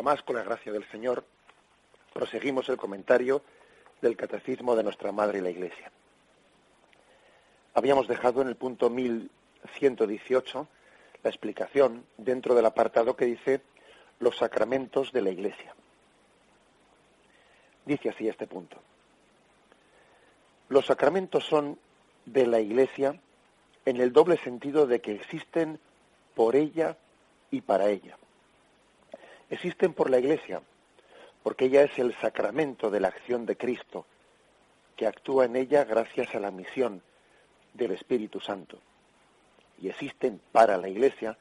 día más, con la gracia del Señor, proseguimos el comentario del Catecismo de nuestra Madre la Iglesia. Habíamos dejado en el punto 1118 la explicación dentro del apartado que dice los sacramentos de la Iglesia. Dice así este punto. Los sacramentos son de la Iglesia en el doble sentido de que existen por ella y para ella. Existen por la Iglesia, porque ella es el sacramento de la acción de Cristo, que actúa en ella gracias a la misión del Espíritu Santo. Y existen para la Iglesia,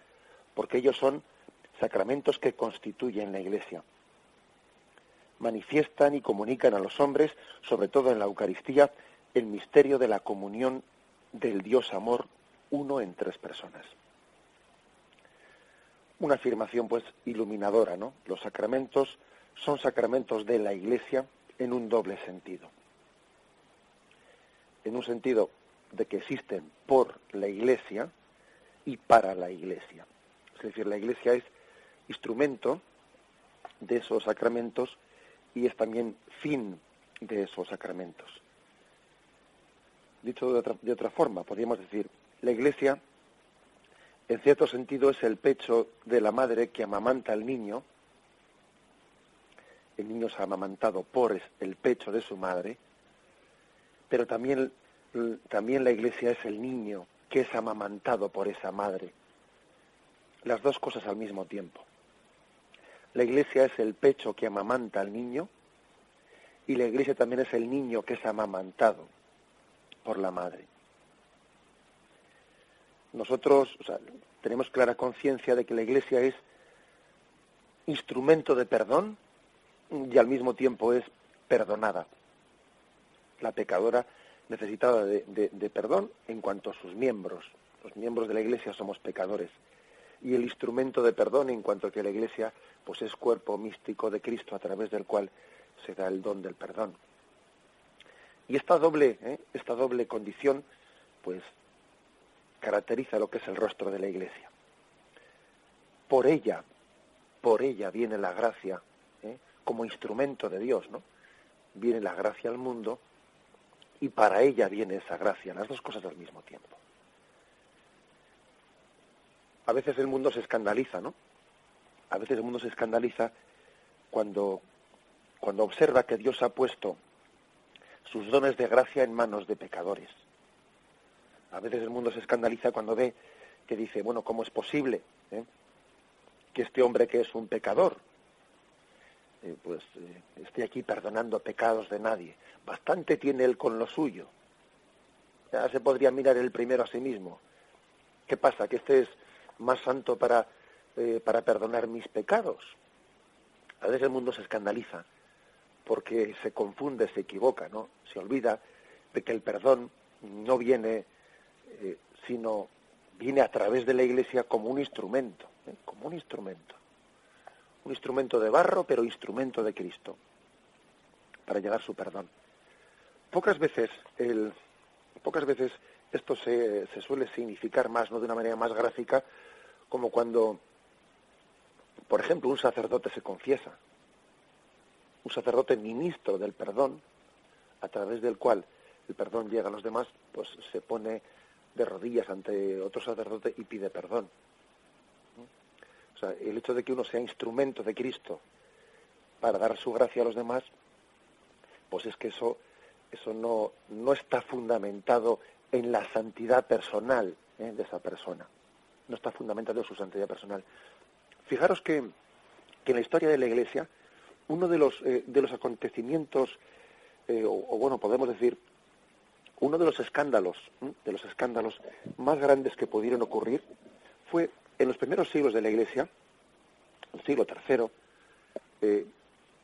porque ellos son sacramentos que constituyen la Iglesia. Manifiestan y comunican a los hombres, sobre todo en la Eucaristía, el misterio de la comunión del Dios amor, uno en tres personas. Una afirmación pues iluminadora, ¿no? Los sacramentos son sacramentos de la Iglesia en un doble sentido. En un sentido de que existen por la Iglesia y para la Iglesia. Es decir, la Iglesia es instrumento de esos sacramentos y es también fin de esos sacramentos. Dicho de otra forma, podríamos decir, la Iglesia en cierto sentido es el pecho de la madre que amamanta al niño. El niño es amamantado por el pecho de su madre, pero también la Iglesia es el niño que es amamantado por esa madre. Las dos cosas al mismo tiempo. La Iglesia es el pecho que amamanta al niño y la Iglesia también es el niño que es amamantado por la madre. Nosotros tenemos clara conciencia de que la Iglesia es instrumento de perdón y al mismo tiempo es perdonada. La pecadora necesitada de perdón en cuanto a sus miembros. Los miembros de la Iglesia somos pecadores. Y el instrumento de perdón en cuanto a que la Iglesia pues es cuerpo místico de Cristo a través del cual se da el don del perdón. Y esta doble condición pues caracteriza lo que es el rostro de la Iglesia. Por ella viene la gracia, como instrumento de Dios, ¿no? Viene la gracia al mundo y para ella viene esa gracia, las dos cosas al mismo tiempo. A veces el mundo se escandaliza, ¿no? A veces el mundo se escandaliza cuando observa que Dios ha puesto sus dones de gracia en manos de pecadores. A veces el mundo se escandaliza cuando ve que dice, bueno, ¿cómo es posible que este hombre que es un pecador esté aquí perdonando pecados de nadie? Bastante tiene él con lo suyo. Ya se podría mirar él primero a sí mismo. ¿Qué pasa? ¿Que este es más santo para perdonar mis pecados? A veces el mundo se escandaliza porque se confunde, se equivoca, ¿no? Se olvida de que el perdón no viene sino viene a través de la Iglesia como un instrumento, un instrumento de barro, pero instrumento de Cristo, para llegar su perdón. Pocas veces esto se suele significar más, no de una manera más gráfica, como cuando, por ejemplo, un sacerdote se confiesa, un sacerdote ministro del perdón, a través del cual el perdón llega a los demás, pues se pone de rodillas ante otro sacerdote y pide perdón. O sea, el hecho de que uno sea instrumento de Cristo para dar su gracia a los demás, pues es que eso no está fundamentado en la santidad personal de esa persona. No está fundamentado en su santidad personal. Fijaros que en la historia de la Iglesia, uno de los acontecimientos, podemos decir, uno de los escándalos más grandes que pudieron ocurrir fue en los primeros siglos de la Iglesia, el siglo III,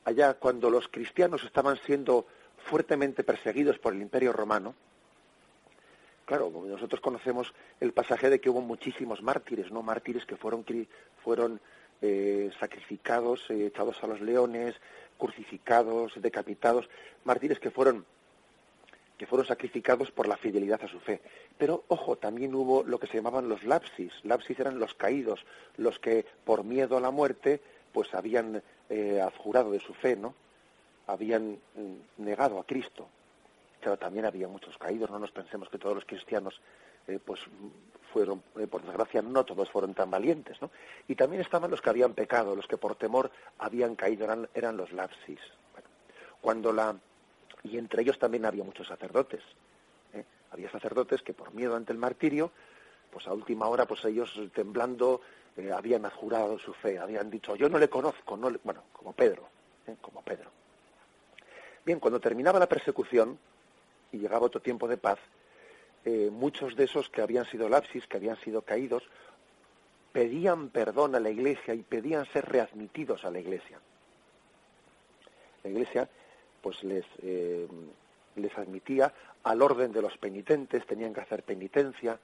allá cuando los cristianos estaban siendo fuertemente perseguidos por el Imperio Romano. Claro, nosotros conocemos el pasaje de que hubo muchísimos mártires, ¿no? Mártires que fueron sacrificados, echados a los leones, crucificados, decapitados, mártires que fueron sacrificados por la fidelidad a su fe. Pero, ojo, también hubo lo que se llamaban los lapsis. Lapsis eran los caídos, los que por miedo a la muerte pues habían abjurado de su fe, ¿no? Habían negado a Cristo. Claro, también había muchos caídos, no nos pensemos que todos los cristianos pues fueron, por desgracia, no todos fueron tan valientes, ¿no? Y también estaban los que habían pecado, los que por temor habían caído, eran los lapsis. Bueno, y entre ellos también había muchos sacerdotes. Había sacerdotes que por miedo ante el martirio, pues a última hora, pues ellos temblando habían adjurado su fe, habían dicho, yo no le conozco, bueno, como Pedro. Bien, cuando terminaba la persecución y llegaba otro tiempo de paz, muchos de esos que habían sido lapsis, que habían sido caídos, pedían perdón a la Iglesia y pedían ser readmitidos a la Iglesia. La Iglesia pues les admitía al orden de los penitentes, tenían que hacer penitencia,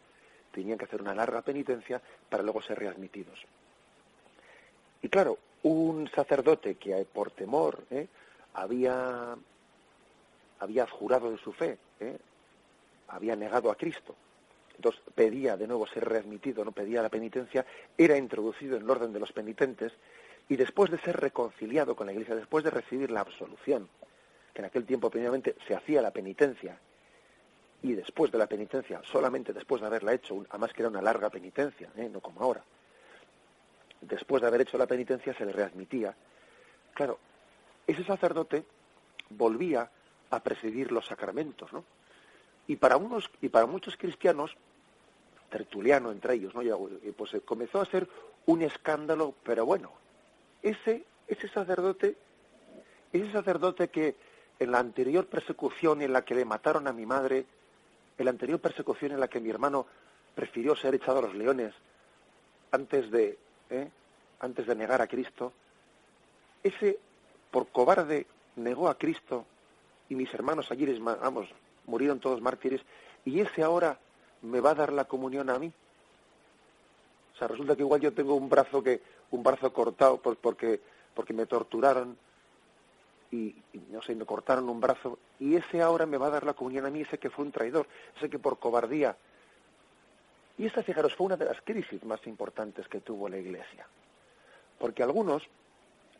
tenían que hacer una larga penitencia para luego ser readmitidos. Y claro, un sacerdote que por temor había adjurado de su fe, había negado a Cristo, entonces pedía de nuevo ser readmitido, no pedía la penitencia, era introducido en el orden de los penitentes y después de ser reconciliado con la Iglesia, después de recibir la absolución, que en aquel tiempo primeramente se hacía la penitencia, y después de la penitencia, solamente después de haberla hecho, además que era una larga penitencia, no como ahora, después de haber hecho la penitencia se le readmitía. Claro, ese sacerdote volvía a presidir los sacramentos, ¿no? Y para muchos cristianos, Tertuliano entre ellos, ¿no? Pues comenzó a ser un escándalo, pero bueno, ese sacerdote que en la anterior persecución en la que le mataron a mi madre, en la anterior persecución en la que mi hermano prefirió ser echado a los leones antes de negar a Cristo, ese por cobarde negó a Cristo y mis hermanos allí murieron todos mártires, y ese ahora me va a dar la comunión a mí. O sea, resulta que igual yo tengo un brazo cortado porque me torturaron y no sé, me cortaron un brazo, y ese ahora me va a dar la comunión a mí, ese que fue un traidor, ese que por cobardía. Y esta, fijaros, fue una de las crisis más importantes que tuvo la Iglesia, porque a algunos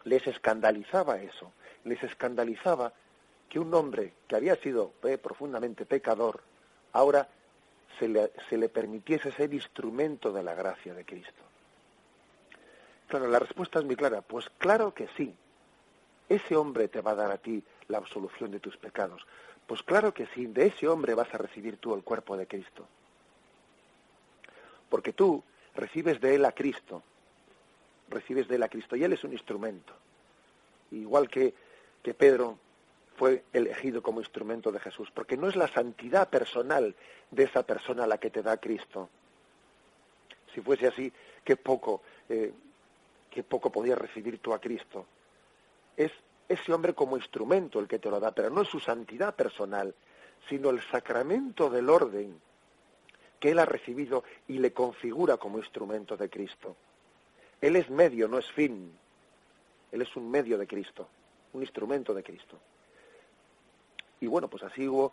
les escandalizaba eso, les escandalizaba que un hombre que había sido profundamente pecador, ahora se le permitiese ser instrumento de la gracia de Cristo. Claro, la respuesta es muy clara, pues claro que sí. Ese hombre te va a dar a ti la absolución de tus pecados. Pues claro que sí, de ese hombre vas a recibir tú el cuerpo de Cristo. Porque tú recibes de él a Cristo, y él es un instrumento. Igual que Pedro fue elegido como instrumento de Jesús, porque no es la santidad personal de esa persona la que te da Cristo. Si fuese así, qué poco podías recibir tú a Cristo. Es ese hombre como instrumento el que te lo da, pero no es su santidad personal, sino el sacramento del orden que él ha recibido y le configura como instrumento de Cristo. Él es medio, no es fin. Él es un medio de Cristo, un instrumento de Cristo. Y bueno, pues así hubo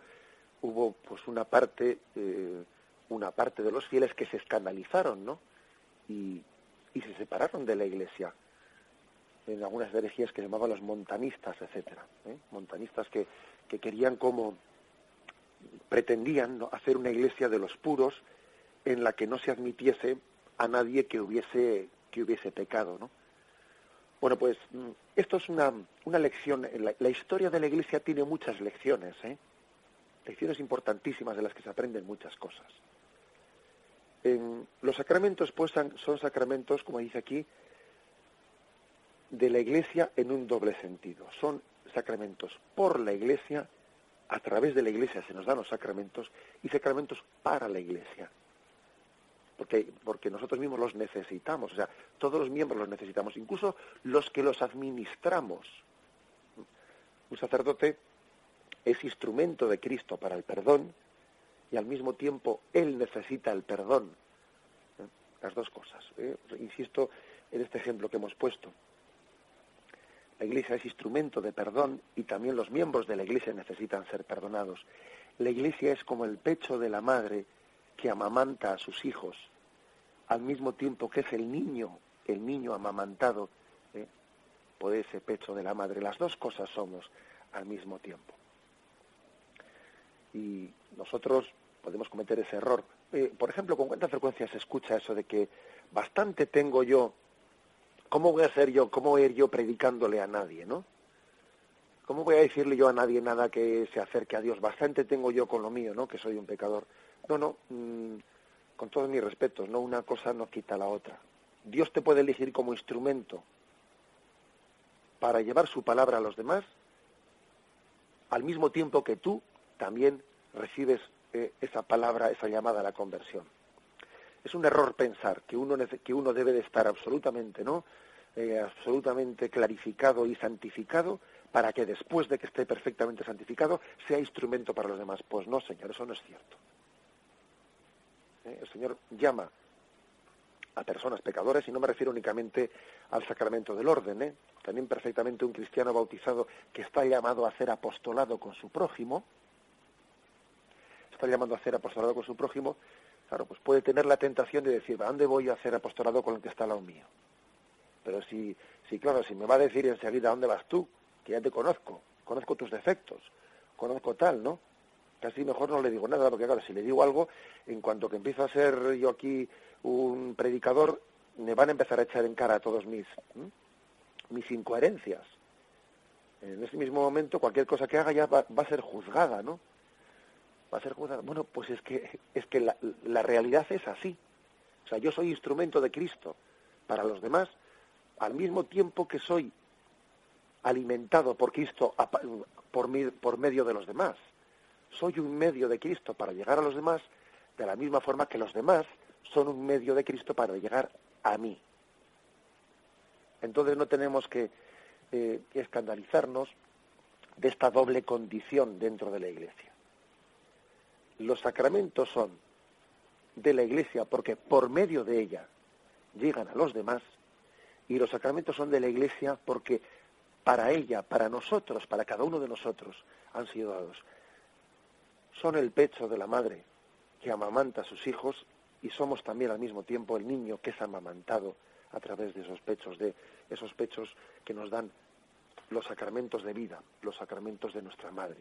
pues una parte de los fieles que se escandalizaron, ¿no? Y se separaron de la Iglesia en algunas herejías que llamaban los montanistas, etcétera, montanistas que querían pretendían, ¿no?, hacer una iglesia de los puros en la que no se admitiese a nadie que hubiese pecado, ¿no? Bueno, pues esto es una lección. La historia de la Iglesia tiene muchas lecciones, lecciones importantísimas de las que se aprenden muchas cosas. Los sacramentos, pues, son sacramentos, como dice aquí, de la Iglesia en un doble sentido. Son sacramentos por la Iglesia, a través de la Iglesia se nos dan los sacramentos, y sacramentos para la Iglesia. Porque nosotros mismos los necesitamos, o sea, todos los miembros los necesitamos, incluso los que los administramos. Un sacerdote es instrumento de Cristo para el perdón y al mismo tiempo él necesita el perdón. Las dos cosas. Insisto en este ejemplo que hemos puesto. La Iglesia es instrumento de perdón y también los miembros de la Iglesia necesitan ser perdonados. La Iglesia es como el pecho de la madre que amamanta a sus hijos, al mismo tiempo que es el niño amamantado, cuerpo, de ese pecho de la madre. Las dos cosas somos al mismo tiempo. Y nosotros podemos cometer ese error. Por ejemplo, ¿con cuánta frecuencia se escucha eso de que bastante tengo yo? ¿Cómo voy a ser yo? ¿Cómo voy a ir yo predicándole a nadie, no? ¿Cómo voy a decirle yo a nadie nada que se acerque a Dios? Bastante tengo yo con lo mío, ¿no? Que soy un pecador. No, con todos mis respetos, no, una cosa no quita la otra. Dios te puede elegir como instrumento para llevar su palabra a los demás, al mismo tiempo que tú también recibes esa palabra, esa llamada a la conversión. Es un error pensar que uno debe de estar absolutamente, ¿no? Absolutamente clarificado y santificado para que después de que esté perfectamente santificado sea instrumento para los demás. Pues no, Señor, eso no es cierto. El Señor llama a personas pecadoras, y no me refiero únicamente al sacramento del orden, también perfectamente un cristiano bautizado que está llamado a hacer apostolado con su prójimo, claro, pues puede tener la tentación de decir, ¿a dónde voy a hacer apostolado con el que está al lado mío? Pero si me va a decir enseguida, ¿a dónde vas tú? Que ya te conozco tus defectos, conozco tal, ¿no? Casi mejor no le digo nada, porque claro, si le digo algo, en cuanto que empiezo a ser yo aquí un predicador, me van a empezar a echar en cara todos mis incoherencias. En ese mismo momento, cualquier cosa que haga ya va a ser juzgada, ¿no? Va a ser juzgada. Bueno, pues es que la realidad es así. O sea, yo soy instrumento de Cristo para los demás, al mismo tiempo que soy alimentado por Cristo por medio de los demás. Soy un medio de Cristo para llegar a los demás, de la misma forma que los demás son un medio de Cristo para llegar a mí. Entonces no tenemos que escandalizarnos de esta doble condición dentro de la Iglesia. Los sacramentos son de la Iglesia porque por medio de ella llegan a los demás, y los sacramentos son de la Iglesia porque para ella, para nosotros, para cada uno de nosotros, han sido dados. Son el pecho de la madre que amamanta a sus hijos, y somos también al mismo tiempo el niño que es amamantado a través de esos pechos que nos dan los sacramentos de vida, los sacramentos de nuestra madre.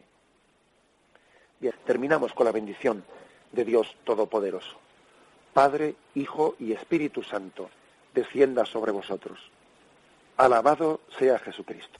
Bien, terminamos con la bendición de Dios Todopoderoso. Padre, Hijo y Espíritu Santo, descienda sobre vosotros. Alabado sea Jesucristo.